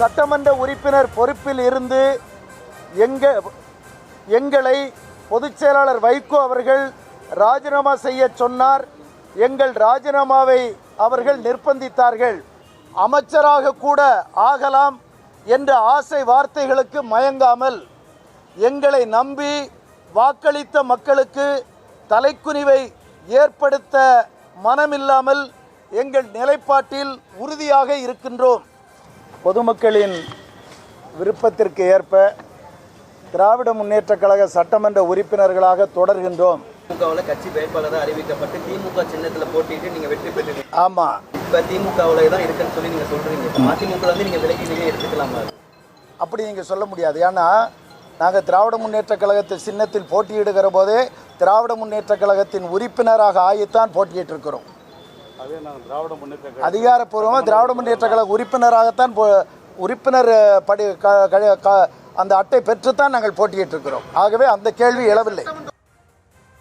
சட்டமன்ற உறுப்பினர் பொறுப்பில் இருந்து எங்களை பொதுச் செயலாளர் வைகோ அவர்கள் ராஜினாமா செய்ய சொன்னார். எங்கள் ராஜினாமாவை அவர்கள் நிர்பந்தித்தார்கள். அமைச்சராக கூட ஆகலாம் என்ற ஆசை வார்த்தைகளுக்கு மயங்காமல் எங்களை நம்பி வாக்களித்த மக்களுக்கு தலைக்குனிவை ஏற்படுத்த மனமில்லாமல் எங்கள் நிலைப்பாட்டில் உறுதியாக இருக்கின்றோம். பொதுமக்களின் விருப்பத்திற்கு ஏற்ப திராவிட முன்னேற்றக் கழக சட்டமன்ற உறுப்பினர்களாக தொடர்கின்றோம். திமுகவில் கட்சி வேட்பாளராக அறிவிக்கப்பட்டு திமுக சின்னத்தில் போட்டிட்டு நீங்கள் வெற்றி பெற்றீங்க. ஆமாம், இப்போ திமுகவில் தான் இருக்குன்னு சொல்லி நீங்கள் சொல்கிறீங்க. அதிமுக நீங்கள் விலகி நீங்கள் எடுத்துக்கலாமா? அப்படி நீங்கள் சொல்ல முடியாது. ஏன்னா நாங்கள் திராவிட முன்னேற்றக் கழகத்தின் சின்னத்தில் போட்டியிடுகிற போதே திராவிட முன்னேற்றக் கழகத்தின் உறுப்பினராக ஆகித்தான் போட்டியிட்டு இருக்கிறோம். அதிகாரப்பூர்வமாக திராவிட முன்னேற்றக் கழக உறுப்பினராகத்தான் உறுப்பினர் அந்த அட்டை பெற்றுத்தான் நாங்கள் போட்டியிட்டு இருக்கிறோம். ஆகவே அந்த கேள்வி எழவில்லை.